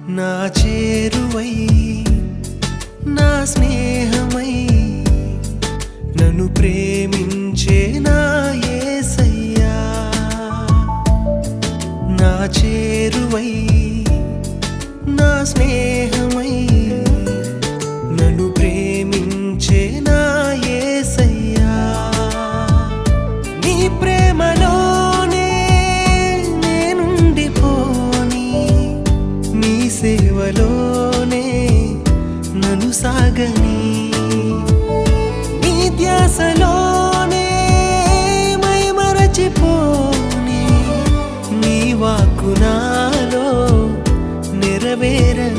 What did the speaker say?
నా చేరువై నా స్నేహమై నన్ను ప్రేమించే నా యేసయ్యా నా చేరువై నా స్నేహమై నన్ను ప్రేమించే నా యేసయ్యా నీ ప్రేమలోనే నేనుండిపోని నీ సేవలోనే నన్ను సాగని నీ ధ్యాసలోనే మై మరచిపోని నీ వాక్కు నాలో నెరవేరని